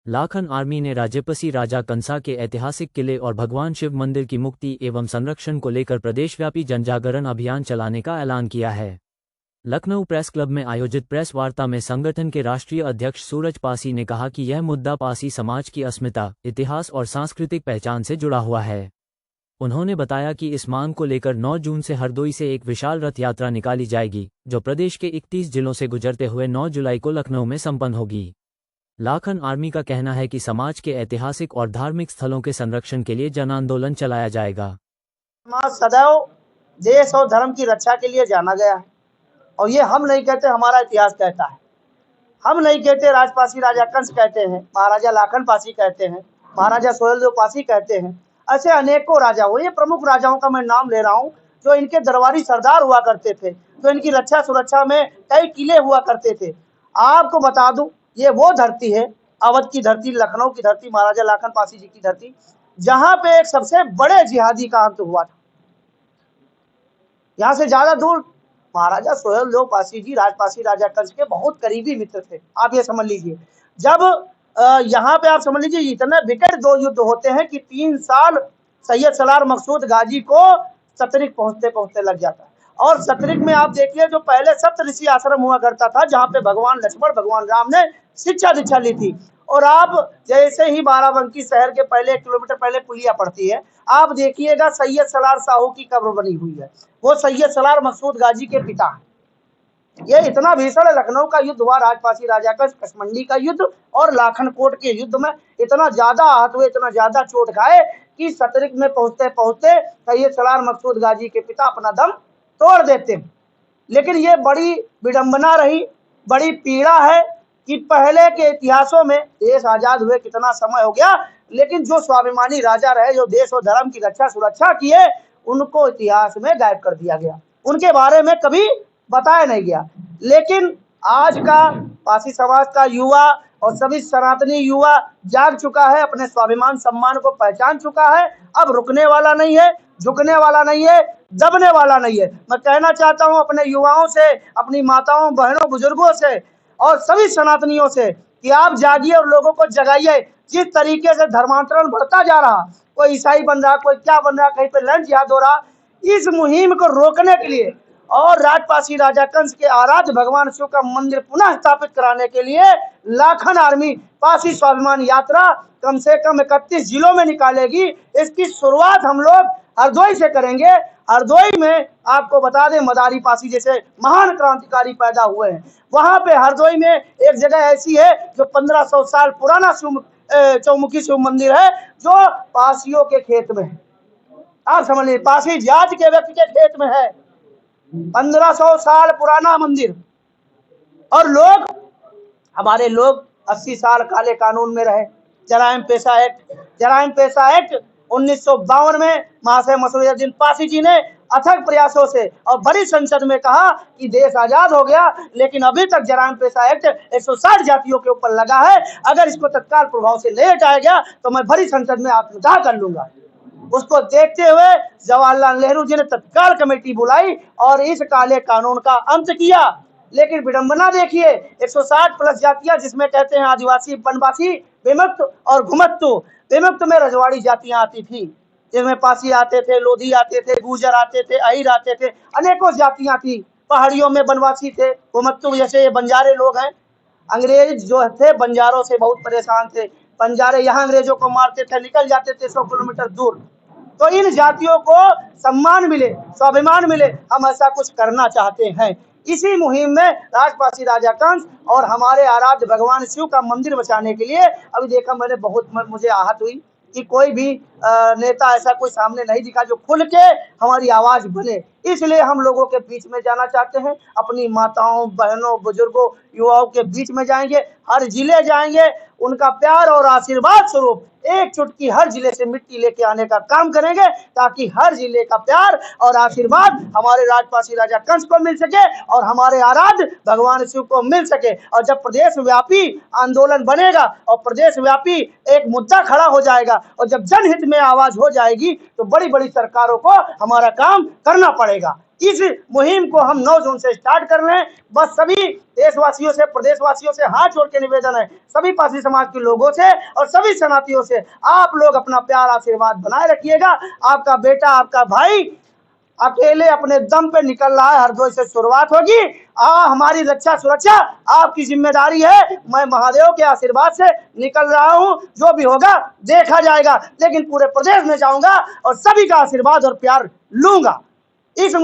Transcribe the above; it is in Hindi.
लाखन आर्मी ने राजपसी राजा कंसा के ऐतिहासिक किले और भगवान शिव मंदिर की मुक्ति एवं संरक्षण को लेकर प्रदेशव्यापी जनजागरण अभियान चलाने का ऐलान किया है। लखनऊ प्रेस क्लब में आयोजित प्रेस वार्ता में संगठन के राष्ट्रीय अध्यक्ष सूरज पासी ने कहा कि यह मुद्दा पासी समाज की अस्मिता, इतिहास और सांस्कृतिक पहचान से जुड़ा हुआ है। उन्होंने बताया कि इस मांग को लेकर 9 जून से हरदोई से एक विशाल रथ यात्रा निकाली जाएगी, जो प्रदेश के 31 जिलों से गुजरते हुए 9 जुलाई को लखनऊ में संपन्न होगी। लाखन आर्मी का कहना है कि समाज के ऐतिहासिक और धार्मिक स्थलों के संरक्षण के लिए जन आंदोलन चलाया जाएगा। समाज सदैव देश और धर्म की रक्षा के लिए जाना गया है और ये हम नहीं कहते, हमारा इतिहास कहता है। हम नहीं कहते, राजपासी राजा कंस कहते हैं, महाराजा लाखन पासी कहते हैं, महाराजा सोहेलदेव पासी कहते हैं। ऐसे अनेकों राजा हुए, ये प्रमुख राजाओं का मैं नाम ले रहा हूँ जो इनके दरबारी सरदार हुआ करते थे, जो इनकी रक्षा सुरक्षा में कई किले हुआ करते थे। आपको बता दूं, ये वो धरती है, अवध की धरती, लखनऊ की धरती, महाराजा लाखन पासी जी की धरती, जहां पे एक सबसे बड़े जिहादी का अंत हुआ था। यहाँ से ज्यादा दूर महाराजा सोहेलदेव पासी जी राजपासी राजा कंस के बहुत करीबी मित्र थे। आप ये समझ लीजिए, जब यहाँ पे आप समझ लीजिए इतने विकट 2 युद्ध होते हैं कि 3 साल सैयद सलार मकसूद गाजी को सतरिक पहुंचते पहुंचते लग जाता है। और सतरिक में आप देखिए, जो पहले सप्तऋषि आश्रम हुआ करता था, जहाँ पे भगवान लक्ष्मण भगवान राम ने शिक्षा दीक्षा ली थी। और आप जैसे ही बाराबंकी शहर के पहले 1 किलोमीटर पहले पुलिया पड़ती है, आप देखिएगा सैयद सलार साहू की कब्र बनी हुई है। वो सैयद सलार मकसूद गाजी के पिता है। ये इतना भीषण लखनऊ का युद्ध हुआ, राजपासी राजा का कसमंडी का युद्ध और लाखन कोट के युद्ध में इतना ज्यादा आहत हुए, इतना ज्यादा चोट खाए कि सतरिक में पहुंचते पहुंचते सैयद सलार मकसूद गाजी के पिता अपना दम तोड़ देते हैं। लेकिन ये बड़ी विडंबना रही, बड़ी पीड़ा है कि पहले के इतिहासों में देश आजाद हुए कितना समय हो गया, लेकिन जो स्वाभिमानी राजा रहे, जो देश और धर्म की रक्षा सुरक्षा किए, उनको इतिहास में गायब कर दिया गया, उनके बारे में कभी बताया नहीं गया। लेकिन आज का पासी समाज का युवा और सभी सनातनी युवा जाग चुका है, अपने स्वाभिमान सम्मान को पहचान चुका है। अब रुकने वाला नहीं है, झुकने वाला नहीं है, दबने वाला नहीं है। मैं कहना चाहता हूं अपने युवाओं से, अपनी माताओं बहनों बुजुर्गों से और सभी सनातनियों से कि आप जागिए और लोगों को जगाइए। जिस तरीके से धर्मांतरण बढ़ता जा रहा, कोई ईसाई बन रहा, कोई क्या बन रहा, कहीं पे लंच याद हो रहा, इस मुहिम को रोकने के लिए और राजपासी राजा कंस के आराध्य भगवान शिव का मंदिर पुनः स्थापित कराने के लिए लाखन आर्मी पासी स्वाभिमान यात्रा कम से कम 31 जिलों में निकालेगी। इसकी शुरुआत हम लोग हरदोई से करेंगे। हरदोई में आपको बता दें, मदारी पासी जैसे महान क्रांतिकारी पैदा हुए हैं। वहां पे हरदोई में एक जगह ऐसी है जो 1500 साल पुराना चौमुखी शिव मंदिर है, जो पासियों के खेत में है। आप समझ लीजिए, पासी जात के व्यक्ति के खेत में है, 1500 साल पुराना मंदिर। और लोग, हमारे लोग 80 साल काले कानून में रहे। जराइम पेशा एक्ट 1952 में महाशय मसरूद्दीन पासी जी ने अथक प्रयासों से और बड़ी संसद में कहा कि देश आजाद हो गया, लेकिन अभी तक जराइम पेशा एक्ट 160 जातियों के ऊपर लगा है। अगर इसको तत्काल प्रभाव से नहीं हटाया गया तो मैं बड़ी संसद में आत्मदाह कर लूंगा। उसको देखते हुए जवाहरलाल नेहरू जी ने तत्काल कमेटी बुलाई और इस काले कानून का अंत किया। लेकिन विडंबना देखिए, 160 प्लस जातियां, जिसमें कहते हैं आदिवासी, वनवासी, विमुक्त और घुमत्तु। विमुक्त में रजवाड़ी जातियां आती थी, जिसमें पासी आते थे, लोधी आते थे, गुर्जर आते थे, अहिर आते थे, अनेकों जातियां थी। पहाड़ियों में वनवासी थे, घुमत्तु जैसे ये बंजारे लोग हैं। अंग्रेज जो थे बंजारों से बहुत परेशान थे। बंजारे यहाँ अंग्रेजों को मारते थे, निकल जाते थे 100 किलोमीटर दूर। तो इन जातियों को सम्मान मिले, स्वाभिमान मिले, हम ऐसा कुछ करना चाहते हैं। इसी मुहिम में राजपासी राजा कंस और हमारे आराध्य भगवान शिव का मंदिर बचाने के लिए अभी देखा मैंने, बहुत मुझे आहत हुई कि कोई भी नेता ऐसा कोई सामने नहीं दिखा जो खुल के हमारी आवाज बने। इसलिए हम लोगों के बीच में जाना चाहते हैं, अपनी माताओं बहनों बुजुर्गों युवाओं के बीच में जाएंगे, हर जिले जाएंगे, उनका प्यार और आशीर्वाद स्वरूप एक चुटकी हर जिले से मिट्टी लेके आने का काम करेंगे, ताकि हर जिले का प्यार और आशीर्वाद हमारे राजपासी राजा कंस को मिल सके और हमारे आराध्य भगवान शिव को मिल सके। और जब प्रदेश व्यापी आंदोलन बनेगा और प्रदेश व्यापी एक मुद्दा खड़ा हो जाएगा और जब जनहित में आवाज हो जाएगी, तो बड़ी बड़ी सरकारों को हमारा काम करना पड़ेगा। इस मुहिम को हम 9 जून से स्टार्ट कर लें। बस सभी देशवासियों से, प्रदेशवासियों से हाथ जोड़ के निवेदन है, सभी पासी समाज के लोगों से और सभी सनातियों से, आप लोग अपना प्यार आशीर्वाद बनाए रखिएगा। आपका बेटा, आपका भाई अकेले अपने दम पे निकल रहा है, हरदोई से शुरुआत होगी। हमारी रक्षा सुरक्षा आपकी जिम्मेदारी है। मैं महादेव के आशीर्वाद से निकल रहा हूं, जो भी होगा देखा जाएगा, लेकिन पूरे प्रदेश में जाऊंगा और सभी का आशीर्वाद और प्यार लूंगा। इस